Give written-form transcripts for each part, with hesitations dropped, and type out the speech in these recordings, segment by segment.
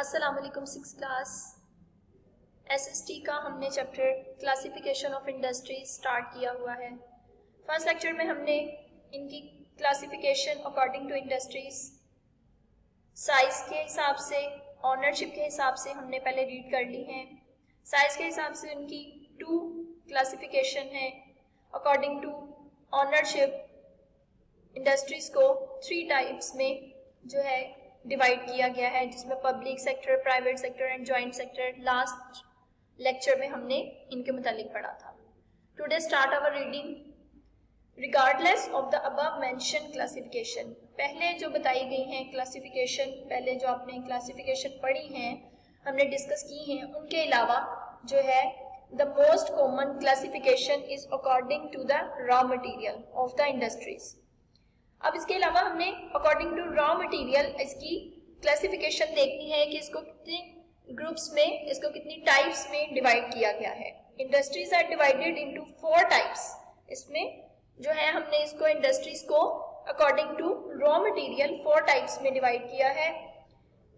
السلام علیکم. 6 class SST کا ہم نے chapter classification of industries start کیا ہوا ہے. فرسٹ لیکچر میں ہم نے ان کی classification according to industries size کے حساب سے، آنرشپ کے حساب سے ہم نے پہلے ریڈ کر لی ہیں. سائز کے حساب سے ان کی 2 کلاسیفیکیشن ہے. اکارڈنگ ٹو آنرشپ انڈسٹریز کو 3 ٹائپس میں جو ہے ڈیوائڈ کیا گیا ہے، جس میں public sector, private sector and joint sector. Last lecture میں ہم نے ان کے متعلق پڑھا تھا. Today start our reading regardless of the above mention classification. پہلے جو بتائی گئی ہیں کلاسیفیکیشن، پہلے جو آپ نے کلاسیفیکیشن پڑھی ہیں، ہم نے ڈسکس کی ہیں، ان کے علاوہ جو ہے the most common classification is according to the raw material of the industries. اب اس کے علاوہ ہم نے اکارڈنگ ٹو را مٹیریل اس کی کلاسیفیکیشن دیکھنی ہے کہ اس کو کتنے گروپس میں، اس کو کتنی ٹائپس میں ڈیوائڈ کیا گیا ہے. Industries are divided into 4 types. اس میں جو ہے ہم نے اس کو انڈسٹریز کو according to raw material 4 types میں ڈیوائڈ کیا ہے.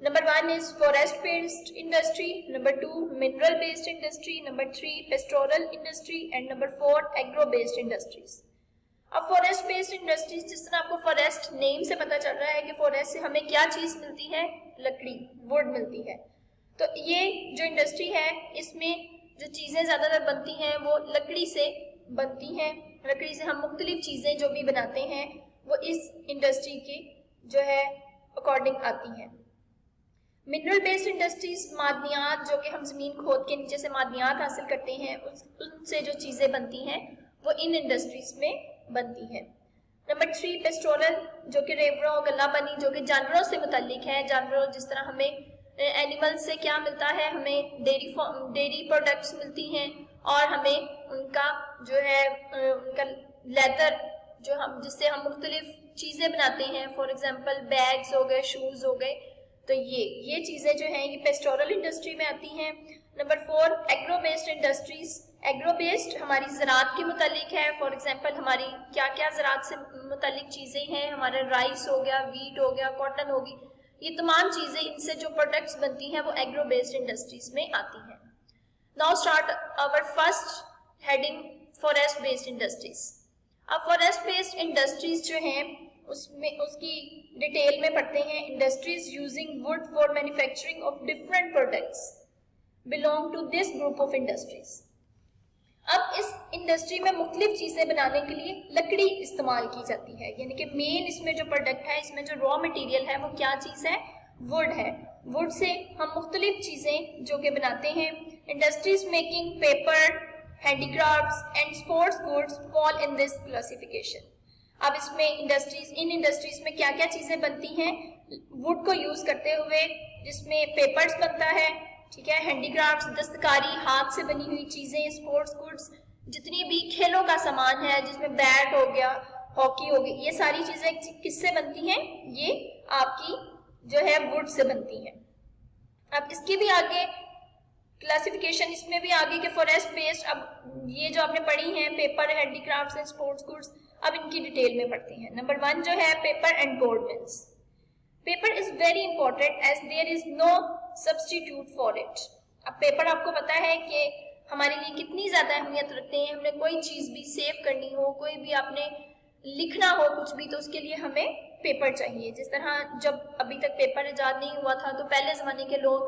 Number 1 is forest based industry, number 2 mineral based industry, number 3 pastoral industry and number 4 agro based industries. اب فارسٹ بیسڈ انڈسٹریز، جس طرح آپ کو فارسٹ نیم سے پتہ چل رہا ہے کہ فارسٹ سے ہمیں کیا چیز ملتی ہے، لکڑی، ووڈ ملتی ہے. تو یہ جو انڈسٹری ہے اس میں جو چیزیں زیادہ تر بنتی ہیں وہ لکڑی سے بنتی ہیں. لکڑی سے ہم مختلف چیزیں جو بھی بناتے ہیں وہ اس انڈسٹری کی جو ہے اکارڈنگ آتی ہیں. منرل بیسڈ انڈسٹریز، معدنیات جو کہ ہم زمین کھود کے نیچے سے معدنیات حاصل کرتے ہیں، ان سے جو چیزیں بنتی ہیں وہ ان انڈسٹریز میں بنتی ہے. نمبر 3 پیسٹورل، جو کہ ریوروں، گلہ بنی، جو کہ جانوروں سے متعلق ہے. جانوروں جس طرح ہمیں اینیمل سے کیا ملتا ہے، ہمیں ڈیری پروڈکٹس ملتی ہیں اور ہمیں ان کا جو ہے ان کا لیدر جو جس سے ہم مختلف چیزیں بناتے ہیں، فار ایگزامپل بیگز ہو گئے، شوز ہو گئے. تو یہ چیزیں جو ہیں یہ پیسٹورل انڈسٹری میں آتی ہیں. Number 4 agro based industries. Agro based ہماری زراعت کے متعلق ہے. فار ایگزامپل ہماری کیا کیا زراعت سے متعلق چیزیں ہیں، ہمارا رائس ہو گیا، ویٹ ہو گیا، کاٹن ہوگی، یہ تمام چیزیں ان سے جو پروڈکٹس بنتی ہیں وہ ایگرو بیسڈ انڈسٹریز میں آتی ہیں. Now start our first heading, forest based industries. اب فارسٹ بیسڈ انڈسٹریز جو ہیں اس کی ڈیٹیل میں پڑھتے ہیں. Industries using wood for manufacturing of different products belong to this group of industries. اب اس انڈسٹری میں مختلف چیزیں بنانے کے لیے لکڑی استعمال کی جاتی ہے، یعنی کہ مین اس میں جو پروڈکٹ ہے، اس میں جو را مٹیریل ہے وہ کیا چیز ہے، ووڈ ہے. ووڈ سے ہم مختلف چیزیں جو کہ بناتے ہیں. Industries making paper, handy crafts and sports goods fall in this classification. اب اس میں ان انڈسٹریز میں کیا کیا چیزیں بنتی ہیں ووڈ کو یوز کرتے ہوئے، جس میں پیپرز بنتا ہے، ٹھیک ہے، ہینڈی کرافٹس، دستکاری، ہاتھ سے بنی ہوئی چیزیں، اسپورٹس گڈس، جتنی بھی کھیلوں کا سامان ہے جس میں بیٹ ہو گیا، ہاکی ہو گئی، یہ ساری چیزیں کس سے بنتی ہیں، یہ آپ کی جو ہے ووڈ سے بنتی ہیں. اب اس کی بھی آگے کلاسیفیکیشن، اس میں بھی آگے کہ فارسٹ بیسڈ، اب یہ جو آپ نے پڑھی ہیں paper, handy crafts and sports goods, اب ان کی ڈیٹیل میں پڑھتے ہیں. نمبر 1 جو ہے paper and board mills. Paper is very important as there is no substitute for it. اب پیپر آپ کو پتا ہے کہ ہمارے لیے کتنی زیادہ اہمیت رکھتے ہیں. ہم نے کوئی چیز بھی سیو کرنی ہو، کوئی بھی آپ نے لکھنا ہو کچھ بھی، تو اس کے لیے ہمیں پیپر چاہیے. جس طرح جب ابھی تک پیپر ایجاد نہیں ہوا تھا تو پہلے زمانے کے لوگ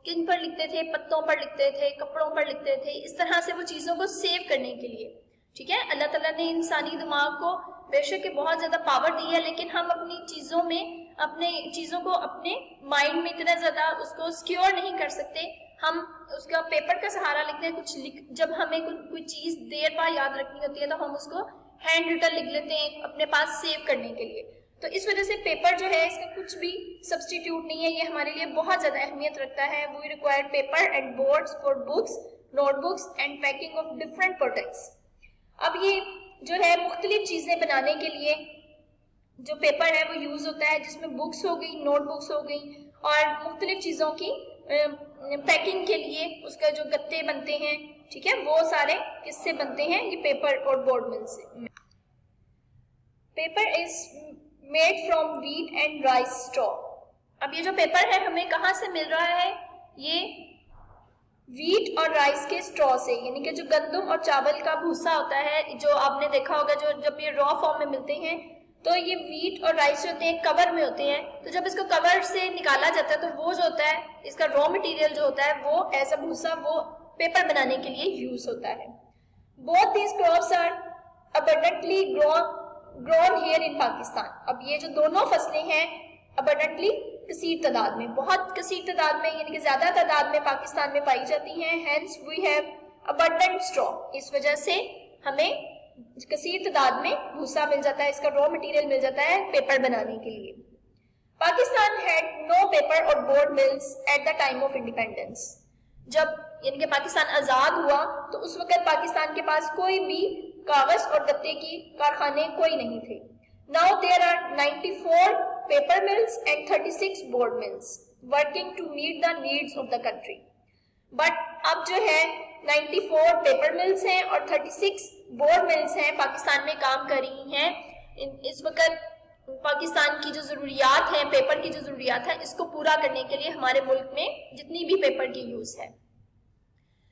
کن پر لکھتے تھے، پتوں پر لکھتے تھے، کپڑوں پر لکھتے تھے، اس طرح سے وہ چیزوں کو سیو کرنے کے لیے. ٹھیک ہے، اللہ تعالیٰ نے انسانی دماغ کو بے شک بہت زیادہ پاور دی ہے، لیکن ہم اپنی چیزوں میں اپنے چیزوں کو اپنے مائنڈ میں اتنا زیادہ اس کو سیکیور نہیں کر سکتے. ہم اس کا پیپر کا سہارا لیتے ہیں. جب ہمیں کوئی چیز دیر بعد یاد رکھنی ہوتی ہے تو ہم اس کو ہینڈ ریٹن لکھ لیتے ہیں اپنے پاس سیو کرنے کے لیے. تو اس وجہ سے پیپر جو ہے اس کا کچھ بھی سبسٹیٹیوٹ نہیں ہے، یہ ہمارے لیے بہت زیادہ اہمیت رکھتا ہے. We require paper and boards for books, note books and packing of different products. اب یہ جو ہے مختلف چیزیں بنانے کے لیے جو پیپر ہے وہ یوز ہوتا ہے، جس میں بکس ہو گئی، نوٹ بکس ہو گئی، اور مختلف چیزوں کی پیکنگ کے لیے اس کا جو گتے بنتے ہیں، ٹھیک ہے، وہ سارے کس سے بنتے ہیں، یہ پیپر اور بورڈ مل سے. Paper is made from wheat and rice straw. اب یہ جو پیپر ہے ہمیں کہاں سے مل رہا ہے؟ یہ ویٹ اور رائس کے اسٹرو سے، یعنی کہ جو گندم اور چاول کا بھوسا ہوتا ہے، جو آپ نے دیکھا ہوگا جو جب یہ را فارم میں ملتے ہیں تو یہ ویٹ اور رائس جو ہوتے ہیں کور میں ہوتے ہیں، تو جب اس کو کور سے نکالا جاتا ہے تو وہ جو ہوتا ہے اس کا را مٹیریل جو ہوتا ہے وہ ایز اے بھوسا وہ پیپر بنانے کے لیے یوز ہوتا ہے. Both these crops are abundantly grown here in Pakistan. اب یہ جو دونوں فصلیں ہیں abundantly کثیر تعداد میں، بہت کثیر تعداد میں یعنی کہ زیادہ تعداد میں پاکستان میں پائی جاتی ہیں. Hence we have abundant straw. اس وجہ سے ہمیں کثیر تعداد میں بھوسا مل جاتا ہے، اس کا را مٹیریل مل جاتا ہے پیپر بنانے کے لیے. Pakistan had no paper or board mills at the time of independence. جب یعنی کہ پاکستان آزاد ہوا تو اس وقت پاکستان کے پاس کوئی بھی کاغذ اور گتے کی کارخانے کوئی نہیں تھے. Now there are 94 paper mills and 36 board mills working to meet the needs of the country. But اب جو ہے 94 پیپر ملز ہیں اور 36 بورڈ ملز ہیں پاکستان میں کام کر رہی ہیں. اس وقت پاکستان کی جو ضروریات ہیں، پیپر کی جو ضروریات ہیں، اس کو پورا کرنے کے لیے ہمارے ملک میں جتنی بھی پیپر کی یوز ہے.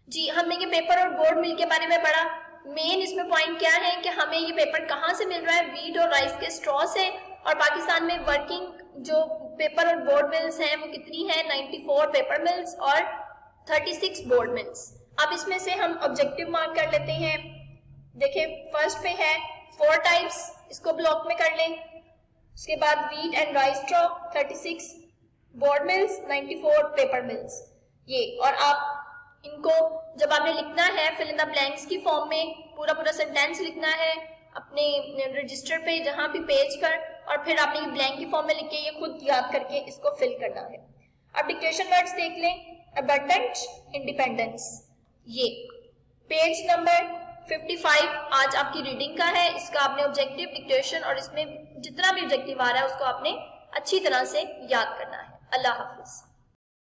جی ہم نے یہ پیپر اور بورڈ مل کے بارے میں پڑھا. مین اس میں پوائنٹ کیا ہے کہ ہمیں یہ پیپر کہاں سے مل رہا ہے؟ ویٹ اور رائس کے اسٹرو سے. اور پاکستان میں ورکنگ جو پیپر اور بورڈ ملز ہیں وہ کتنی ہیں؟ 94 پیپر ملز اور 36 بورڈ ملز. اب اس میں سے ہم آبجیکٹیو مارک کر لیتے ہیں. دیکھیں فرسٹ پہ ہے 4 ٹائپس، اس کو بلاک میں کر لیں. اس کے بعد wheat and rice straw 36 board mills 94 paper mills. یہ اور آپ ان کو جب آپ نے لکھنا ہے فل ان دا بلینکس کی فارم میں پورا سینٹینس لکھنا ہے اپنے رجسٹر پہ جہاں بھی پیج پر، اور پھر آپ نے یہ بلینک کی فارم میں لکھ کے یہ خود یاد کر کے اس کو فل کرنا ہے. اب ڈکٹیشن ورڈز دیکھ لیں. abundant independence، یہ پیج نمبر 55 آج آپ کی ریڈنگ کا ہے. اس کا آپ نے آبجیکٹیو ڈکٹیشن اور اس میں جتنا بھی آبجیکٹیو آ رہا ہے اس کو آپ نے اچھی طرح سے یاد کرنا ہے. اللہ حافظ.